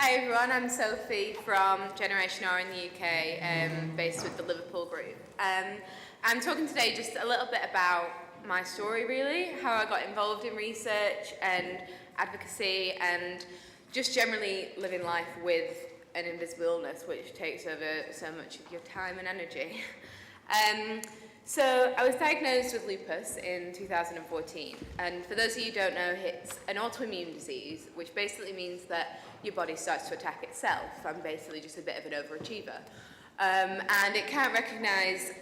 Hi everyone, I'm Sophie from Generation R in the UK, based with the Liverpool group. I'm talking today just a little bit about my story really, how I got involved in research and advocacy and just generally living life with an invisible illness which takes over so much of your time and energy. So I was diagnosed with lupus in 2014, and for those of you who don't know, it's an autoimmune disease, which basically means that your body starts to attack itself. I'm basically just a bit of an overachiever. And it can't recognise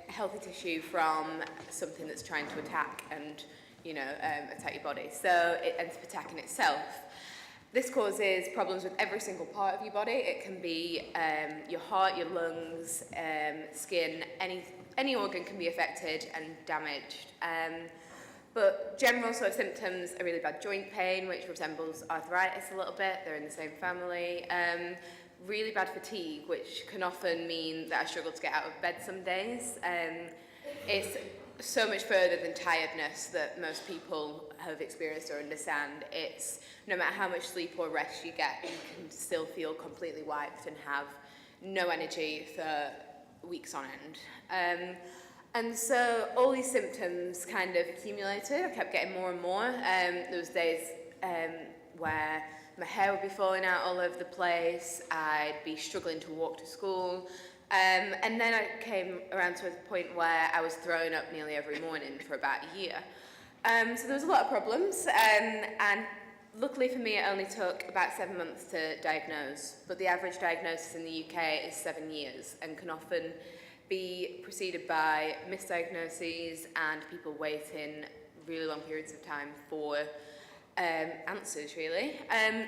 healthy tissue from something that's trying to attack and, attack your body. So it ends up attacking itself. This causes problems with every single part of your body. It can be your heart, your lungs, skin, any organ can be affected and damaged. But general sort of symptoms are really bad joint pain, which resembles arthritis a little bit. They're in the same family. Really bad fatigue, which can often mean that I struggle to get out of bed some days. It's so much further than tiredness that most people have experienced or understand. It's no matter how much sleep or rest you get, you can still feel completely wiped and have no energy for weeks on end. And so all these symptoms kind of accumulated. I kept getting more and more. There was days where my hair would be falling out all over the place. I'd be struggling to walk to school. And then I came around to a point where I was throwing up nearly every morning for about a year. So there was a lot of problems. And luckily for me, it only took about 7 months to diagnose. But the average diagnosis in the UK is 7 years and can often be preceded by misdiagnoses and people waiting really long periods of time for answers, really.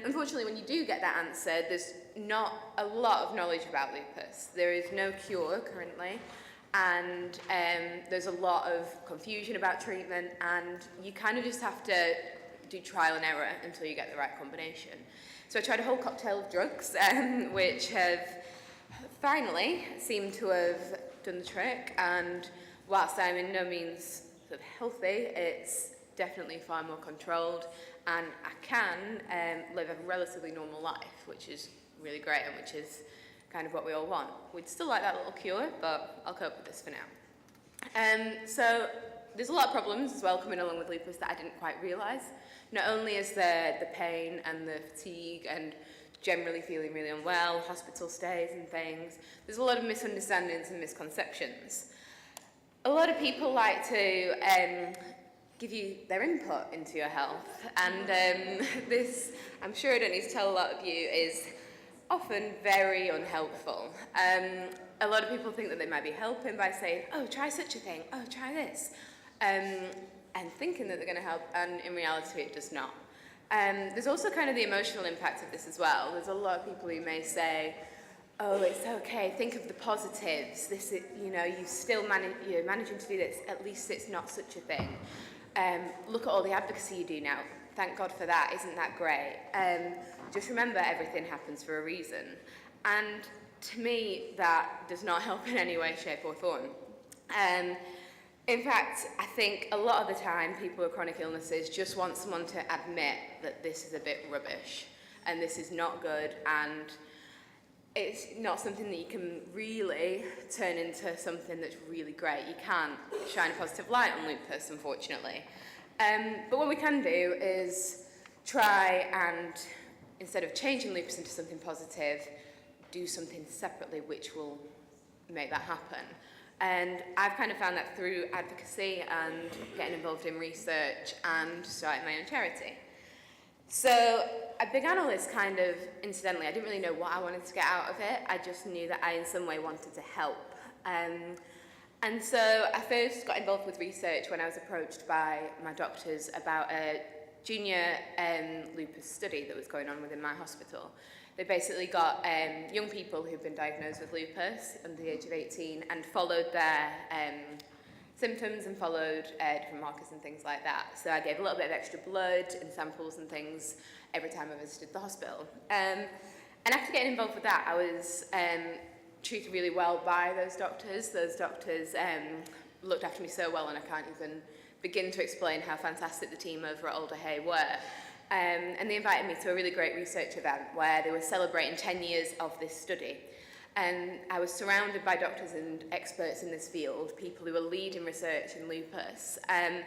Unfortunately, when you do get that answer, there's not a lot of knowledge about lupus. There is no cure currently, and there's a lot of confusion about treatment, and you kind of just have to do trial and error until you get the right combination. So I tried a whole cocktail of drugs, which have finally seemed to have done the trick, and whilst I'm in no means sort of healthy, it's definitely far more controlled, and I can live a relatively normal life, which is really great and which is kind of what we all want. We'd still like that little cure, but I'll cope with this for now. So there's a lot of problems as well coming along with lupus that I didn't quite realise. Not only is there the pain and the fatigue and generally feeling really unwell, hospital stays and things, there's a lot of misunderstandings and misconceptions. A lot of people like to give you their input into your health, and this, I'm sure I don't need to tell a lot of you, is often very unhelpful. A lot of people think that they might be helping by saying, oh, try such a thing, oh, try this, and thinking that they're going to help, and in reality it does not. There's also kind of the emotional impact of this as well. There's a lot of people who may say, oh, it's okay, think of the positives, this is, you're managing to do this, at least it's not such a thing. Look at all the advocacy you do now, thank God for that, isn't that great? Just remember everything happens for a reason. And to me, that does not help in any way, shape or form. In fact, I think a lot of the time people with chronic illnesses just want someone to admit that this is a bit rubbish and this is not good, and it's not something that you can really turn into something that's really great. You can't shine a positive light on lupus, unfortunately. But what we can do is try and, instead of changing lupus into something positive, do something separately which will make that happen. And I've kind of found that through advocacy and getting involved in research and starting my own charity. So I began all this kind of incidentally. I didn't really know what I wanted to get out of it. I just knew that I in some way wanted to help. And so I first got involved with research when I was approached by my doctors about a junior lupus study that was going on within my hospital. They basically got young people who've been diagnosed with lupus under the age of 18 and followed their symptoms and followed different markers and things like that. So I gave a little bit of extra blood and samples and things every time I visited the hospital. And after getting involved with that, I was treated really well by those doctors. Those doctors looked after me so well, and I can't even begin to explain how fantastic the team over at Alder Hay were. And they invited me to a really great research event where they were celebrating 10 years of this study. And I was surrounded by doctors and experts in this field, people who were leading research in lupus, and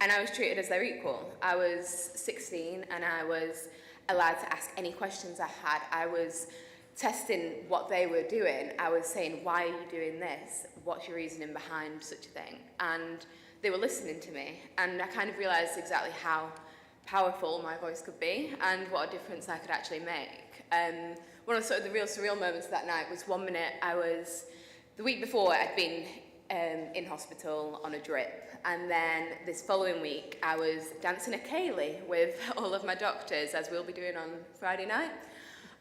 I was treated as their equal. I was 16 and I was allowed to ask any questions I had. I was testing what they were doing. I was saying, why are you doing this? What's your reasoning behind such a thing? And they were listening to me, and I kind of realised exactly how powerful my voice could be and what a difference I could actually make. One of sort of the real surreal moments of that night was one minute the week before I'd been in hospital on a drip, and then this following week I was dancing a ceilidh with all of my doctors, as we'll be doing on Friday night.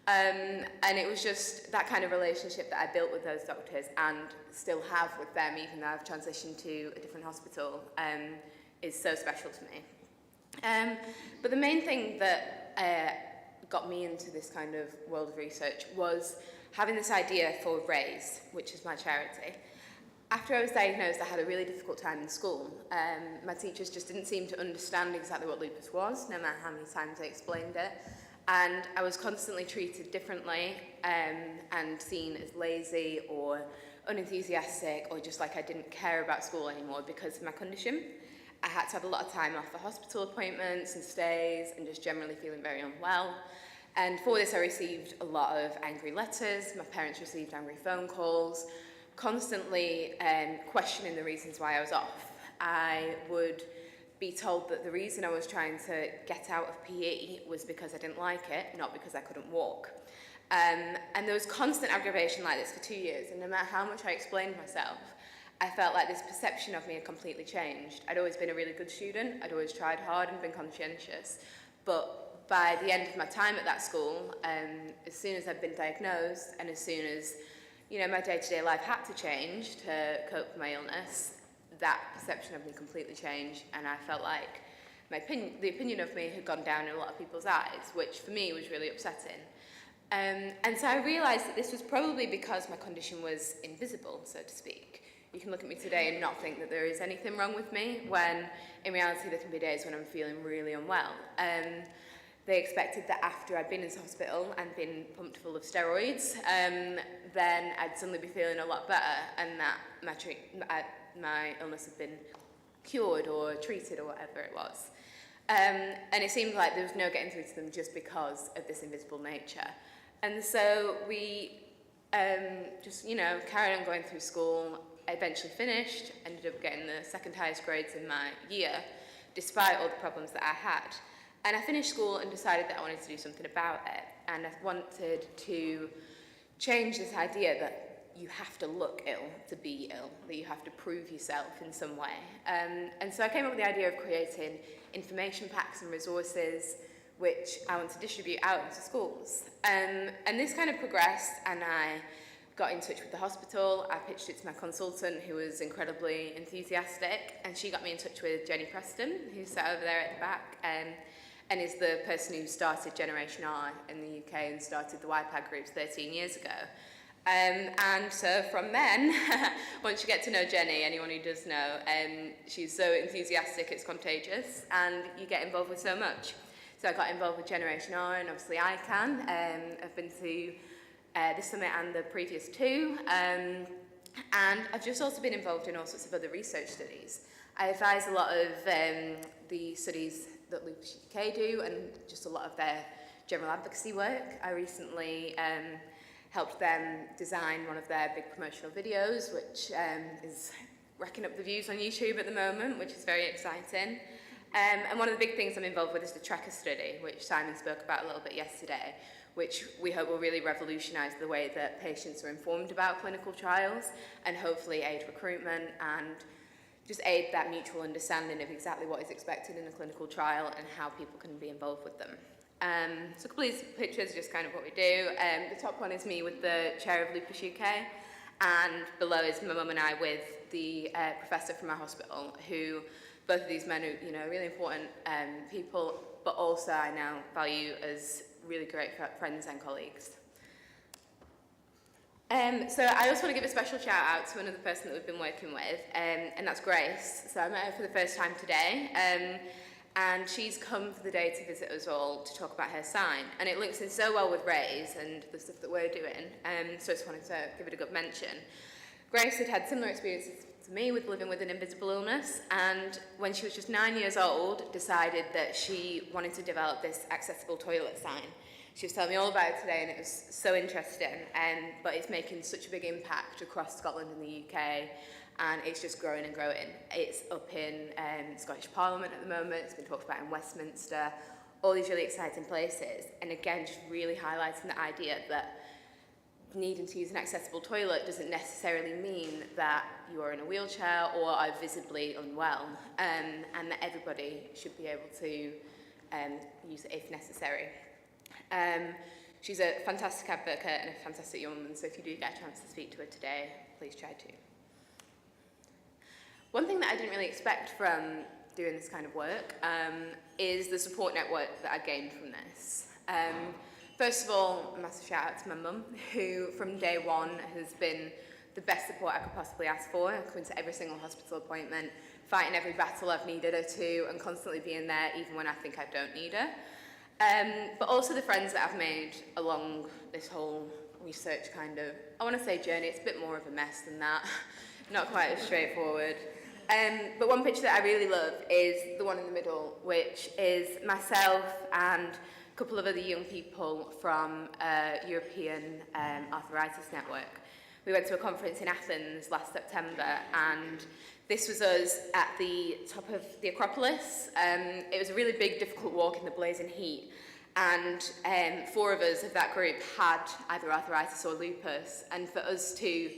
And it was just that kind of relationship that I built with those doctors and still have with them, even though I've transitioned to a different hospital, is so special to me. But the main thing that got me into this kind of world of research was having this idea for RAISE, which is my charity. After I was diagnosed, I had a really difficult time in school. My teachers just didn't seem to understand exactly what lupus was, no matter how many times I explained it. And I was constantly treated differently and seen as lazy or unenthusiastic, or just like I didn't care about school anymore because of my condition. I had to have a lot of time off for hospital appointments and stays and just generally feeling very unwell. And for this I received a lot of angry letters, my parents received angry phone calls, constantly questioning the reasons why I was off. I would be told that the reason I was trying to get out of PE was because I didn't like it, not because I couldn't walk. And there was constant aggravation like this for 2 years, and no matter how much I explained myself, I felt like this perception of me had completely changed. I'd always been a really good student, I'd always tried hard and been conscientious, but by the end of my time at that school, as soon as I'd been diagnosed and as soon as my day-to-day life had to change to cope with my illness, that perception of me completely changed, and I felt like the opinion of me had gone down in a lot of people's eyes, which for me was really upsetting. And so I realised that this was probably because my condition was invisible, so to speak. You can look at me today and not think that there is anything wrong with me, when in reality there can be days when I'm feeling really unwell. They expected that after I'd been in hospital and been pumped full of steroids, then I'd suddenly be feeling a lot better, and that my illness had been cured or treated or whatever it was. And it seemed like there was no getting through to them just because of this invisible nature. And so we just carried on going through school. I eventually finished, ended up getting the second highest grades in my year, despite all the problems that I had. And I finished school and decided that I wanted to do something about it. And I wanted to change this idea that you have to look ill to be ill, that you have to prove yourself in some way. And so I came up with the idea of creating information packs and resources which I want to distribute out into schools. And this kind of progressed, and I got in touch with the hospital. I pitched it to my consultant, who was incredibly enthusiastic, and she got me in touch with Jenny Preston, who's sat over there at the back, and is the person who started Generation R in the UK and started the YPAG groups 13 years ago. And so from then, once you get to know Jenny, anyone who does know, she's so enthusiastic, it's contagious, and you get involved with so much. So I got involved with Generation R and obviously iCAN. I've been to this summit and the previous two, and I've just also been involved in all sorts of other research studies. I advise a lot of the studies that Lupus UK do, and just a lot of their general advocacy work. I recently helped them design one of their big promotional videos, which is racking up the views on YouTube at the moment, which is very exciting. And one of the big things I'm involved with is the tracker study, which Simon spoke about a little bit yesterday, which we hope will really revolutionise the way that patients are informed about clinical trials and hopefully aid recruitment and just aid that mutual understanding of exactly what is expected in a clinical trial and how people can be involved with them. So a couple of these pictures are just kind of what we do. The top one is me with the chair of Lupus UK, and below is my mum and I with the professor from our hospital, who both of these men are really important people, but also I now value as really great friends and colleagues. So I also want to give a special shout out to another person that we've been working with, and that's Grace. So I met her for the first time today, And she's come for the day to visit us all to talk about her sign. And it links in so well with Ray's and the stuff that we're doing. So I just wanted to give it a good mention. Grace had similar experiences to me with living with an invisible illness. And when she was just 9 years old, decided that she wanted to develop this accessible toilet sign. She was telling me all about it today, and it was so interesting. But it's making such a big impact across Scotland and the UK. And it's just growing and growing. It's up in Scottish Parliament at the moment, it's been talked about in Westminster, all these really exciting places. And again, just really highlighting the idea that needing to use an accessible toilet doesn't necessarily mean that you are in a wheelchair or are visibly unwell, and that everybody should be able to use it if necessary. She's a fantastic advocate and a fantastic young woman, so if you do get a chance to speak to her today, please try to. One thing that I didn't really expect from doing this kind of work is the support network that I gained from this. First of all, a massive shout out to my mum, who from day one has been the best support I could possibly ask for, coming to every single hospital appointment, fighting every battle I've needed her to, and constantly being there even when I think I don't need her. But also the friends that I've made along this whole research kind of, I want to say journey, it's a bit more of a mess than that, not quite as straightforward. But one picture that I really love is the one in the middle, which is myself and a couple of other young people from European Arthritis Network. We went to a conference in Athens last September, and this was us at the top of the Acropolis. It was a really big, difficult walk in the blazing heat, and 4 of us of that group had either arthritis or lupus, and for us to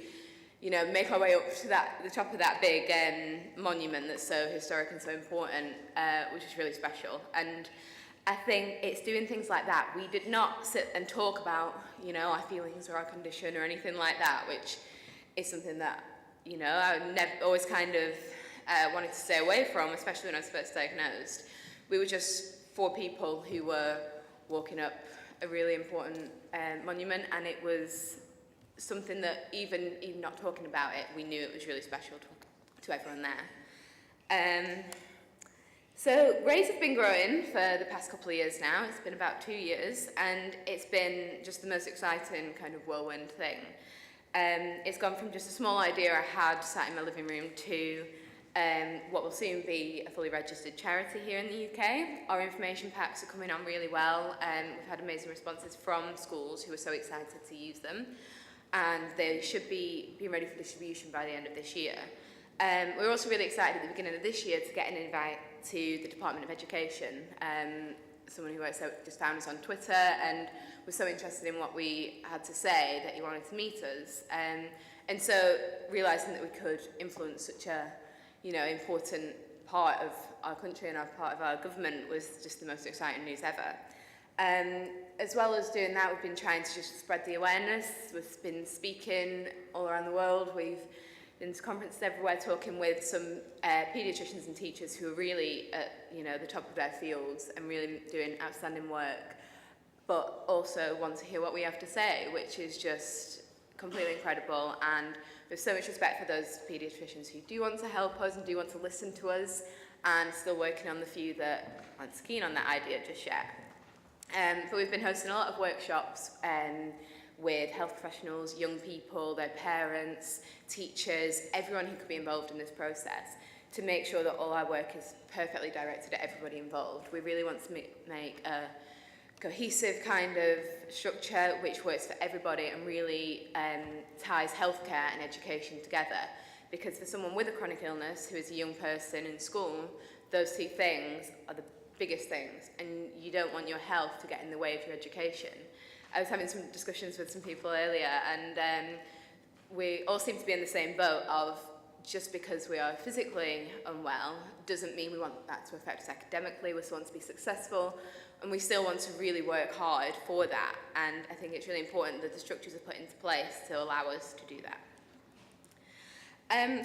make our way up to the top of that big monument that's so historic and so important, which is really special. And I think it's doing things like that. We did not sit and talk about, our feelings or our condition or anything like that, which is something that, I always kind of wanted to stay away from, especially when I was first diagnosed. We were just 4 people who were walking up a really important monument, and it was something that even not talking about it, we knew it was really special to everyone there. So Raise have been growing for the past couple of years now. It's been about 2 years, and it's been just the most exciting kind of whirlwind thing. It's gone from just a small idea I had sat in my living room to what will soon be a fully registered charity here in the UK. Our information packs are coming on really well. We've had amazing responses from schools who are so excited to use them, and they should be being ready for distribution by the end of this year. We're also really excited at the beginning of this year to get an invite to the Department of Education. Someone who just found us on Twitter and was so interested in what we had to say that he wanted to meet us. And so realising that we could influence such a important part of our country and part of our government was just the most exciting news ever. As well as doing that, we've been trying to just spread the awareness. We've been speaking all around the world. We've been to conferences everywhere, talking with some paediatricians and teachers who are really at the top of their fields and really doing outstanding work, but also want to hear what we have to say, which is just completely incredible. And we have so much respect for those paediatricians who do want to help us and do want to listen to us, and still working on the few that aren't so keen on that idea just yet. But we've been hosting a lot of workshops with health professionals, young people, their parents, teachers, everyone who could be involved in this process, to make sure that all our work is perfectly directed at everybody involved. We really want to make a cohesive kind of structure which works for everybody and really ties healthcare and education together. Because for someone with a chronic illness who is a young person in school, those 2 things are the biggest things, and you don't want your health to get in the way of your education. I was having some discussions with some people earlier, and we all seem to be in the same boat of just because we are physically unwell doesn't mean we want that to affect us academically. We still want to be successful, and we still want to really work hard for that. And I think it's really important that the structures are put into place to allow us to do that.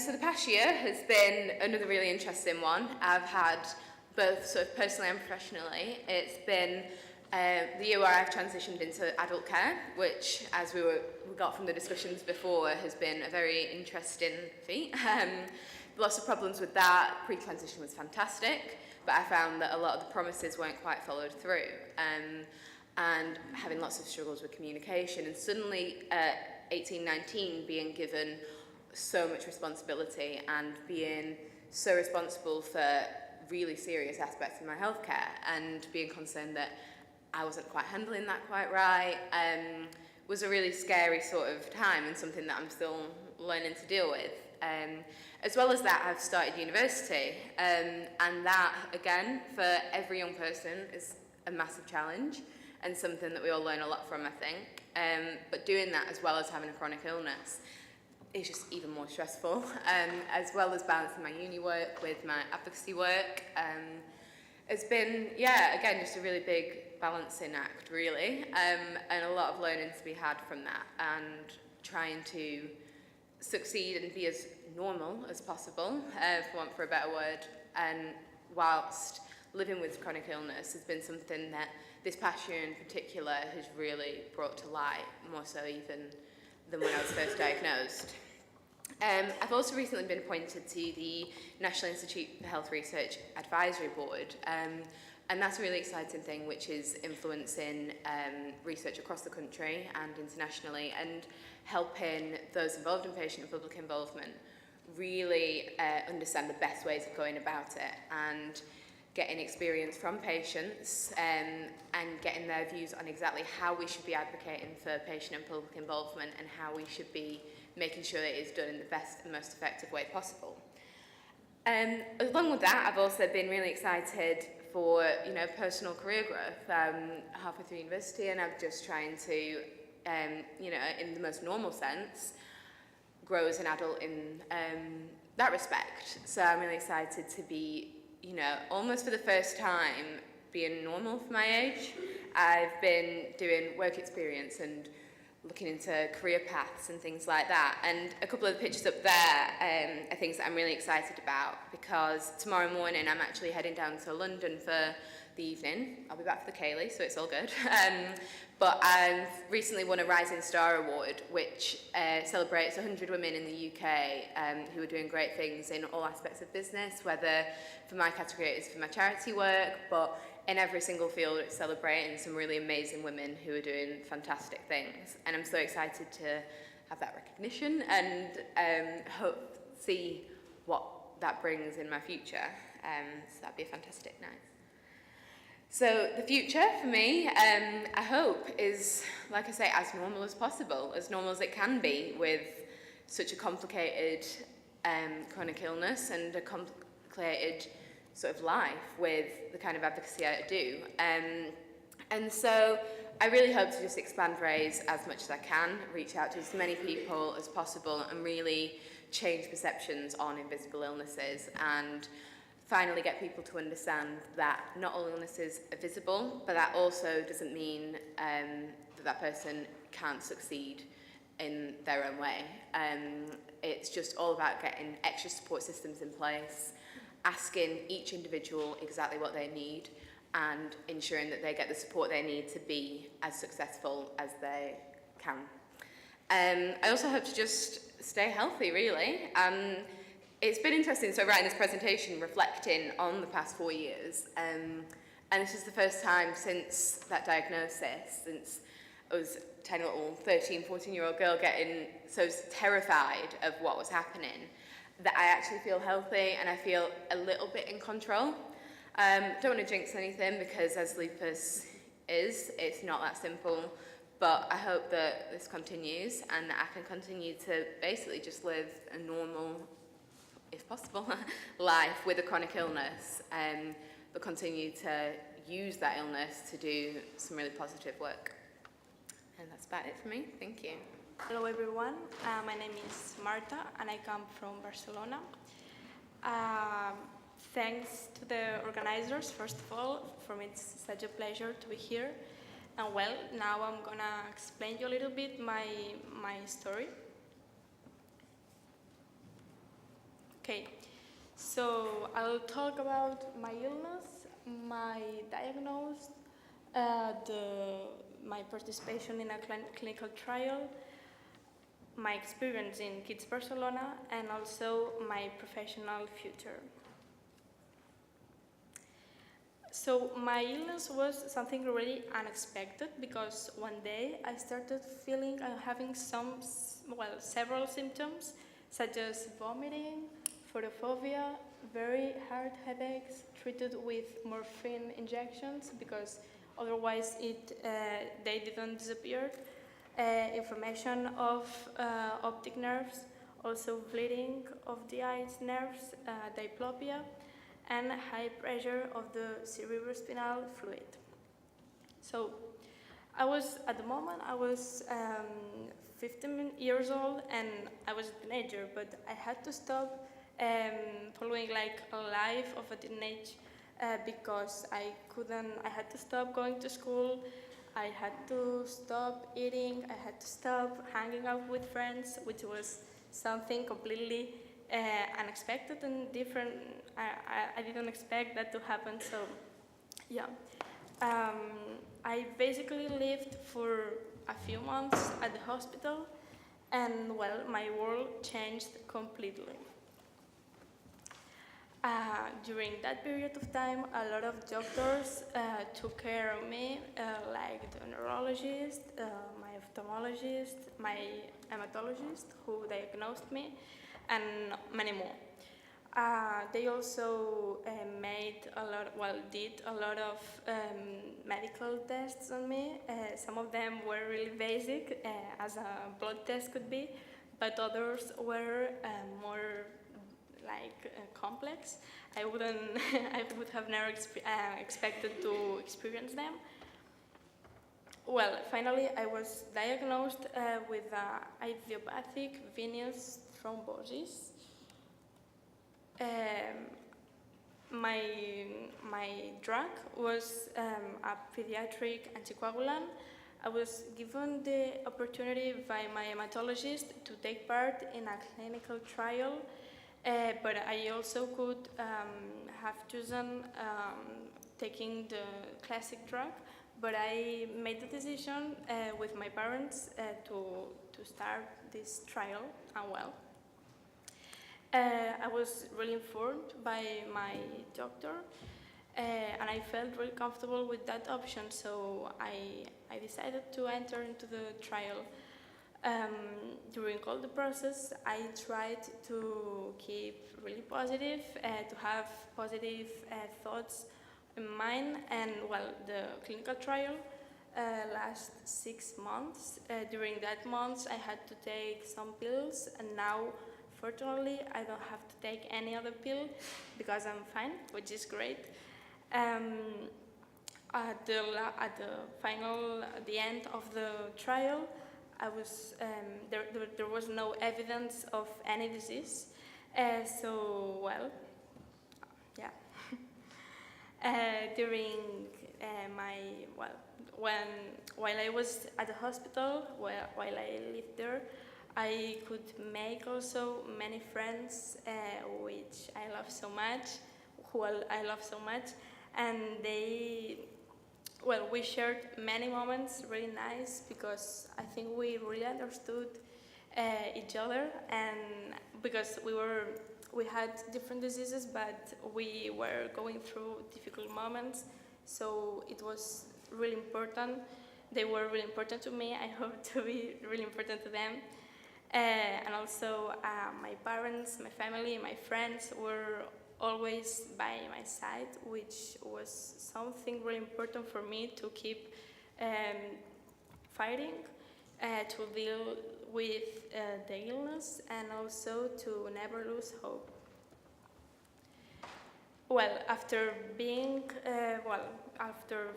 So the past year has been another really interesting one. I've had both sort of personally and professionally. It's been the year where I've transitioned into adult care, which, as we got from the discussions before, has been a very interesting feat. lots of problems with that. Pre-transition was fantastic, but I found that a lot of the promises weren't quite followed through, and having lots of struggles with communication. And suddenly at 18, 19, being given so much responsibility and being so responsible for really serious aspects of my healthcare, and being concerned that I wasn't quite handling that quite right, was a really scary sort of time, and something that I'm still learning to deal with. As well as that, I've started university, and that, again, for every young person is a massive challenge, and something that we all learn a lot from, I think. But doing that, as well as having a chronic illness, is just even more stressful, as well as balancing my uni work with my advocacy work. It's been, yeah, again, just a really big balancing act, really, and a lot of learning to be had from that, and trying to succeed and be as normal as possible, for want for a better word, and whilst living with chronic illness has been something that this past year in particular has really brought to light, more so even than when I was first diagnosed. I've also recently been appointed to the National Institute for Health Research Advisory Board, and that's a really exciting thing, which is influencing research across the country and internationally, and helping those involved in patient and public involvement really understand the best ways of going about it, and getting experience from patients, and getting their views on exactly how we should be advocating for patient and public involvement, and how we should be making sure that it is done in the best and most effective way possible. Along with that, I've also been really excited for, personal career growth. Halfway through university, and I'm just trying to, in the most normal sense, grow as an adult in that respect. So I'm really excited to be, almost for the first time, being normal for my age. I've been doing work experience and looking into career paths and things like that. And a couple of the pictures up there are things that I'm really excited about, because tomorrow morning I'm actually heading down to London for the evening. I'll be back for the Cayley, so it's all good. But I've recently won a Rising Star Award, which celebrates 100 women in the UK who are doing great things in all aspects of business, whether for my category it is for my charity work, but in every single field it's celebrating some really amazing women who are doing fantastic things. And I'm so excited to have that recognition, and see what that brings in my future. So that'd be a fantastic night. So the future for me, I hope, is, like I say, as normal as possible, as normal as it can be with such a complicated chronic illness and a complicated sort of life with the kind of advocacy I do. And so I really hope to just expand RAISE as much as I can, reach out to as many people as possible, and really change perceptions on invisible illnesses, and finally get people to understand that not all illnesses are visible, but that also doesn't mean that person can't succeed in their own way. It's just all about getting extra support systems in place, asking each individual exactly what they need, and ensuring that they get the support they need to be as successful as they can. I also hope to just stay healthy, really. It's been interesting, so writing this presentation, reflecting on the past 4 years, and this is the first time since that diagnosis, since I was a tiny little 13, 14-year-old girl getting so terrified of what was happening, that I actually feel healthy and I feel a little bit in control. Don't want to jinx anything, because as lupus is, it's not that simple, but I hope that this continues and that I can continue to basically just live a normal, if possible, life with a chronic illness, but continue to use that illness to do some really positive work. And that's about it for me. Thank you. Hello everyone, my name is Marta and I come from Barcelona. Thanks to the organizers, first of all. For me it's such a pleasure to be here. And well, now I'm gonna explain you a little bit my story. Okay, so I'll talk about my illness, my diagnosis, my participation in a clinical trial, my experience in Kids Barcelona, and also my professional future. So my illness was something really unexpected, because one day I started feeling having several symptoms, such as vomiting, photophobia, very hard headaches treated with morphine injections because otherwise they didn't disappear, inflammation of optic nerves, also bleeding of the eyes nerves, diplopia, and high pressure of the cerebrospinal fluid. So at the moment I was 15 years old and I was a teenager, but I had to stop following like a life of a teenage because I had to stop going to school, I had to stop eating, I had to stop hanging out with friends, which was something completely unexpected and different. I didn't expect that to happen, so yeah. I basically lived for a few months at the hospital, and well, my world changed completely. During that period of time, a lot of doctors took care of me, like the neurologist, my ophthalmologist, my hematologist who diagnosed me, and many more. They also did a lot of medical tests on me. Some of them were really basic, as a blood test could be, but others were more complex. I would have never expected to experience them. Well, finally, I was diagnosed with idiopathic venous thrombosis. My drug was a pediatric anticoagulant. I was given the opportunity by my hematologist to take part in a clinical trial, but I also could have chosen taking the classic drug, but I made the decision with my parents to start this trial, and well. I was really informed by my doctor, and I felt really comfortable with that option, so I decided to enter into the trial. During all the process, I tried to keep really positive, to have positive thoughts in mind, and well, the clinical trial lasts 6 months. During that month, I had to take some pills, and now, fortunately, I don't have to take any other pill because I'm fine, which is great. At the end of the trial, I was there was no evidence of any disease. So well, yeah. During while I was at the hospital, while I lived there, I could make also many friends, which I love so much, and we shared many moments really nice, because I think we really understood each other, and because we had different diseases, but we were going through difficult moments, so it was really important. They were really important to me. I hope to be really important to them. And also my parents, my family, my friends were always by my side, which was something really important for me to keep fighting, to deal with the illness, and also to never lose hope. Well, after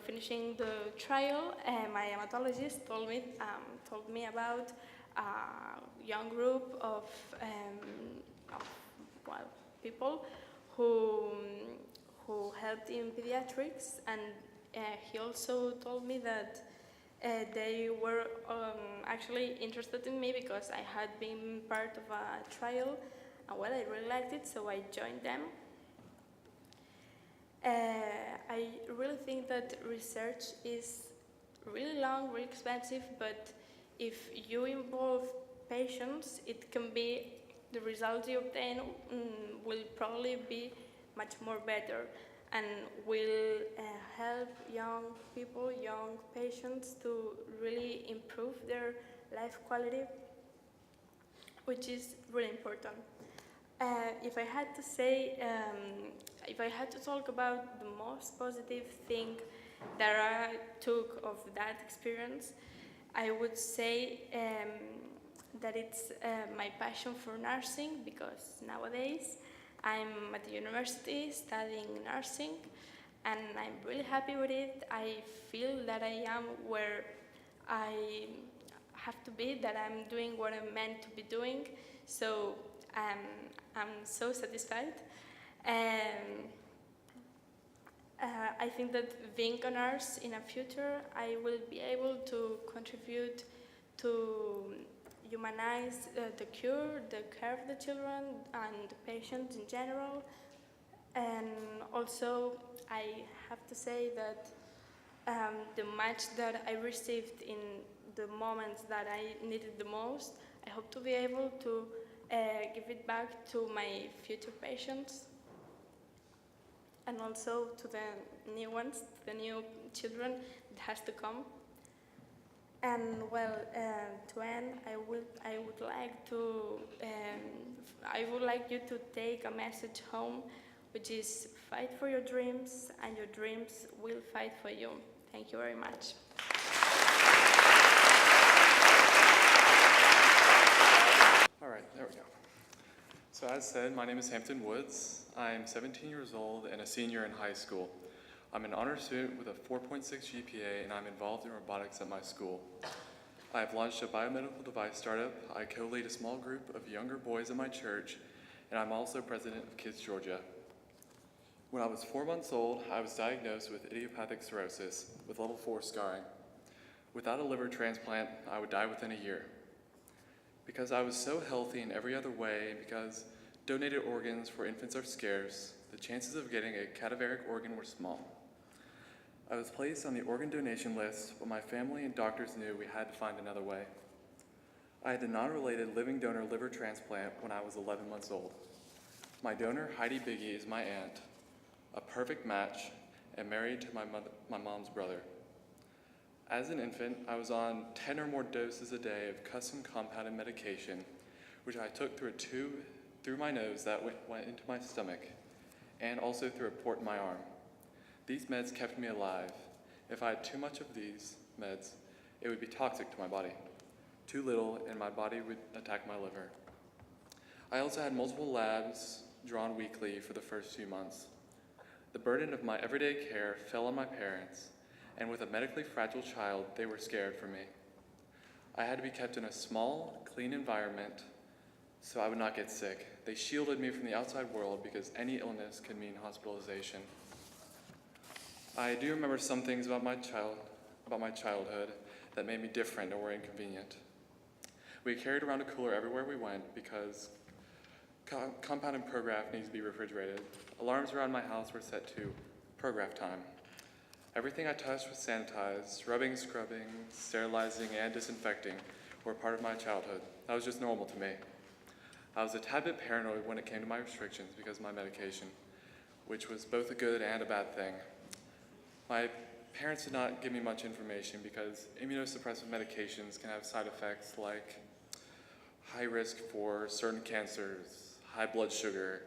finishing the trial, my hematologist told me about a young group of people who helped in pediatrics, and he also told me that they were actually interested in me because I had been part of a trial, and well, I really liked it, so I joined them. I really think that research is really long, really expensive, but if you involve patients, it can be the results you obtain will probably be much more better and will help young people, young patients to really improve their life quality, which is really important. If I had to say, if I had to talk about the most positive thing that I took of that experience, I would say that it's my passion for nursing, because nowadays I'm at the university studying nursing and I'm really happy with it. I feel that I am where I have to be, that I'm doing what I'm meant to be doing, so I'm so satisfied. I think that being a nurse in the future, I will be able to contribute to humanize the cure, the care of the children and the patients in general. And also, I have to say that the match that I received in the moments that I needed the most, I hope to be able to give it back to my future patients and also to the new ones, the new children that has to come. And well, to end, I would like you to take a message home, which is fight for your dreams, and your dreams will fight for you. Thank you very much. All right, there we go. So as said, my name is Hampton Woods. I'm 17 years old and a senior in high school. I'm an honor student with a 4.6 GPA, and I'm involved in robotics at my school. I have launched a biomedical device startup. I co-lead a small group of younger boys at my church, and I'm also president of Kids Georgia. When I was 4 months old, I was diagnosed with idiopathic cirrhosis with level 4 scarring. Without a liver transplant, I would die within a year. Because I was so healthy in every other way, and because donated organs for infants are scarce, the chances of getting a cadaveric organ were small. I was placed on the organ donation list, but my family and doctors knew we had to find another way. I had a non-related living donor liver transplant when I was 11 months old. My donor, Heidi Biggie, is my aunt, a perfect match, and married to my mom's brother. As an infant, I was on 10 or more doses a day of custom compounded medication, which I took through a tube through my nose that went into my stomach, and also through a port in my arm. These meds kept me alive. If I had too much of these meds, it would be toxic to my body. Too little, and my body would attack my liver. I also had multiple labs drawn weekly for the first few months. The burden of my everyday care fell on my parents, and with a medically fragile child, they were scared for me. I had to be kept in a small, clean environment so I would not get sick. They shielded me from the outside world because any illness could mean hospitalization. I do remember some things about my childhood that made me different or were inconvenient. We carried around a cooler everywhere we went because compounded Prograf needs to be refrigerated. Alarms around my house were set to Prograf time. Everything I touched was sanitized. Rubbing, scrubbing, sterilizing, and disinfecting were part of my childhood. That was just normal to me. I was a tad bit paranoid when it came to my restrictions because of my medication, which was both a good and a bad thing. My parents did not give me much information because immunosuppressive medications can have side effects like high risk for certain cancers, high blood sugar,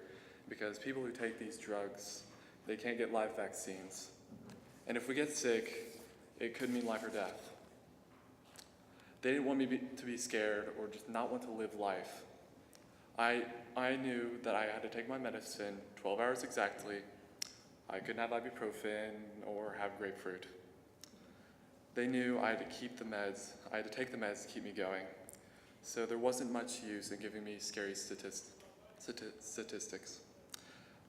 because people who take these drugs, they can't get live vaccines. And if we get sick, it could mean life or death. They didn't want me to be scared or just not want to live life. I knew that I had to take my medicine 12 hours exactly. I couldn't have ibuprofen or have grapefruit. They knew I had to keep the meds. I had to take the meds to keep me going. So there wasn't much use in giving me scary statistics.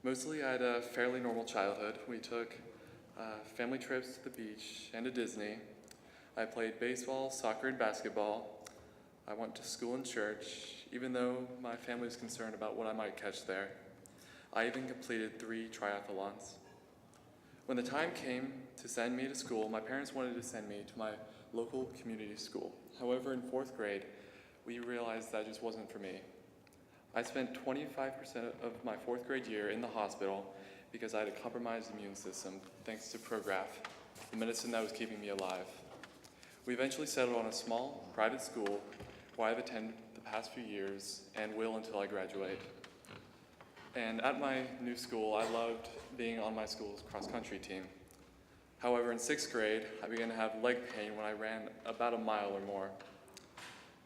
Mostly I had a fairly normal childhood. We took family trips to the beach and to Disney. I played baseball, soccer, and basketball. I went to school and church, even though my family was concerned about what I might catch there. I even completed 3 triathlons. When the time came to send me to school, my parents wanted to send me to my local community school. However, in 4th grade, we realized that just wasn't for me. I spent 25% of my 4th grade year in the hospital because I had a compromised immune system thanks to Prograf, the medicine that was keeping me alive. We eventually settled on a small private school where I've attended the past few years and will until I graduate. And at my new school, I loved being on my school's cross-country team. However, in 6th grade, I began to have leg pain when I ran about a mile or more.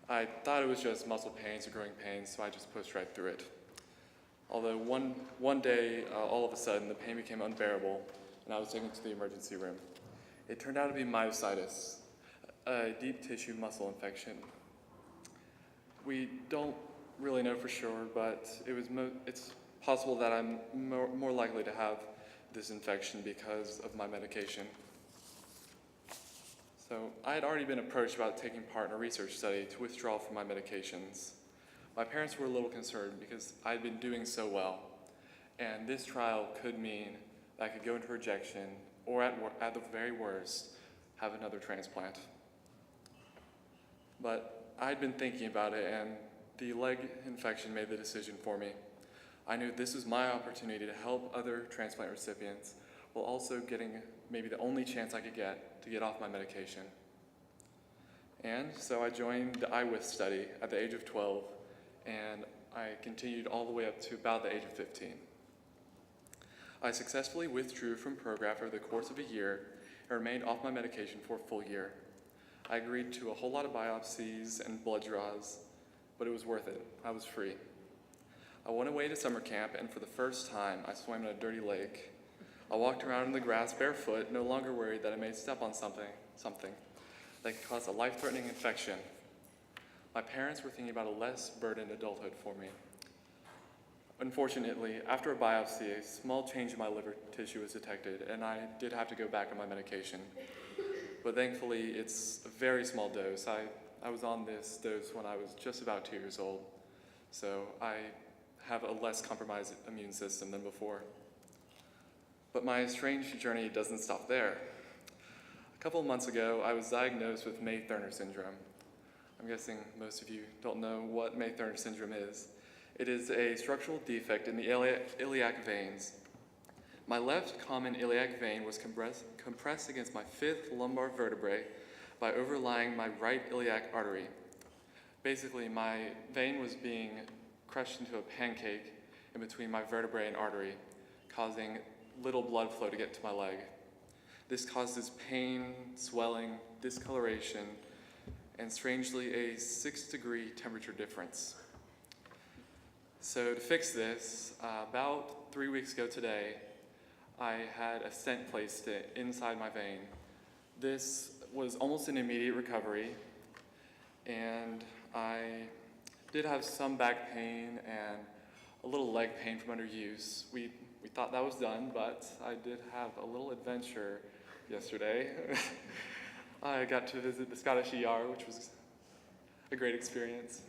I thought it was just muscle pains or growing pains, so I just pushed right through it. Although one day, all of a sudden, the pain became unbearable, and I was taken to the emergency room. It turned out to be myositis, a deep tissue muscle infection. We don't really know for sure, but it's possible that I'm more likely to have this infection because of my medication. So I had already been approached about taking part in a research study to withdraw from my medications. My parents were a little concerned because I had been doing so well, and this trial could mean that I could go into rejection or at the very worst, have another transplant. But I had been thinking about it, and the leg infection made the decision for me. I knew this was my opportunity to help other transplant recipients while also getting maybe the only chance I could get to get off my medication. And so I joined the iWith study at the age of 12, and I continued all the way up to about the age of 15. I successfully withdrew from Prograf over the course of a year and remained off my medication for a full year. I agreed to a whole lot of biopsies and blood draws, but it was worth it. I was free. I went away to summer camp, and for the first time, I swam in a dirty lake. I walked around in the grass barefoot, no longer worried that I may step on something that could cause a life-threatening infection. My parents were thinking about a less burdened adulthood for me. Unfortunately, after a biopsy, a small change in my liver tissue was detected, and I did have to go back on my medication. But thankfully, it's a very small dose. I was on this dose when I was just about 2 years old, so I have a less compromised immune system than before. But my strange journey doesn't stop there. A couple of months ago, I was diagnosed with May-Thurner syndrome. I'm guessing most of you don't know what May-Thurner syndrome is. It is a structural defect in the iliac veins. My left common iliac vein was compressed against my 5th lumbar vertebrae by overlying my right iliac artery. Basically, my vein was being crushed into a pancake in between my vertebrae and artery, causing little blood flow to get to my leg. This causes pain, swelling, discoloration, and strangely a 6-degree temperature difference. So to fix this, about 3 weeks ago today, I had a stent placed inside my vein. This was almost an immediate recovery, and I did have some back pain and a little leg pain from underuse. We thought that was done, but I did have a little adventure yesterday. I got to visit the Scottish ER, which was a great experience.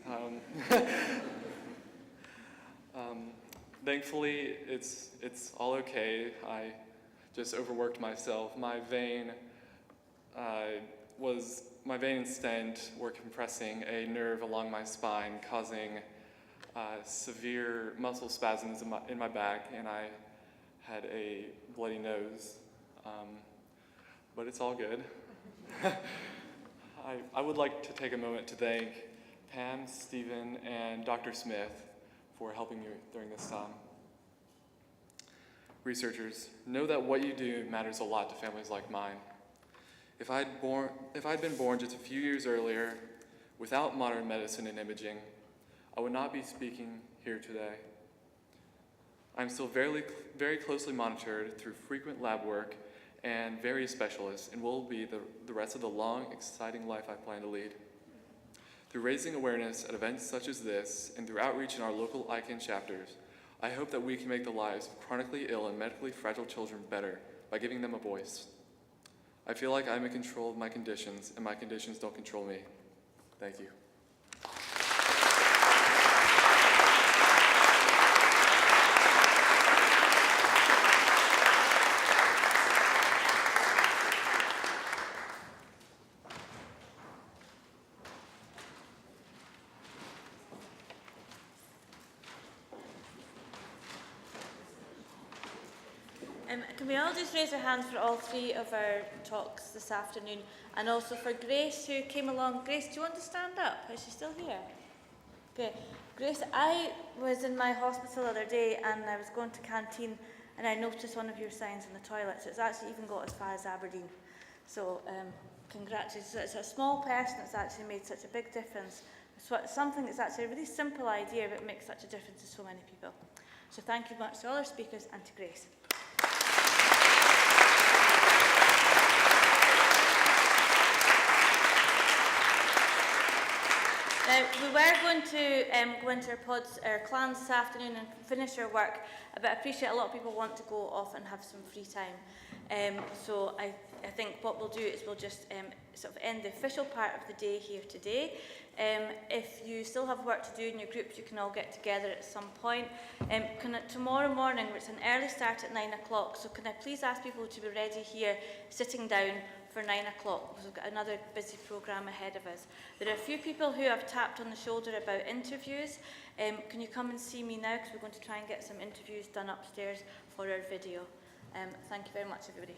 Thankfully, it's all okay. I just overworked myself. My vein and stent were compressing a nerve along my spine, causing severe muscle spasms in my back, and I had a bloody nose. But it's all good. I would like to take a moment to thank Pam, Stephen, and Dr. Smith for helping me during this time. Researchers, know that what you do matters a lot to families like mine. If I'd been born just a few years earlier, without modern medicine and imaging, I would not be speaking here today. I'm still very closely monitored through frequent lab work and various specialists, and will be the rest of the long, exciting life I plan to lead. Through raising awareness at events such as this, and through outreach in our local iCAN chapters, I hope that we can make the lives of chronically ill and medically fragile children better by giving them a voice. I feel like I'm in control of my conditions, and my conditions don't control me. Thank you. Can we all just raise our hands for all three of our talks this afternoon, and also for Grace, who came along. Grace, do you want to stand up? Is she still here? Okay. Grace, I was in my hospital the other day and I was going to canteen and I noticed one of your signs in the toilets. It's actually even got as far as Aberdeen. So congratulations. It's a small person that's actually made such a big difference. It's something that's actually a really simple idea but makes such a difference to so many people. So thank you much to all our speakers and to Grace. Now, we were going to go into our clans this afternoon and finish our work, but I appreciate a lot of people want to go off and have some free time. So I think what we'll do is we'll just sort of end the official part of the day here today. If you still have work to do in your groups, you can all get together at some point. Tomorrow morning, it's an early start at 9 o'clock, so can I please ask people to be ready here, sitting down for 9 o'clock, because we've got another busy programme ahead of us. There are a few people who have tapped on the shoulder about interviews. Can you come and see me now, because we're going to try and get some interviews done upstairs for our video. Thank you very much, everybody.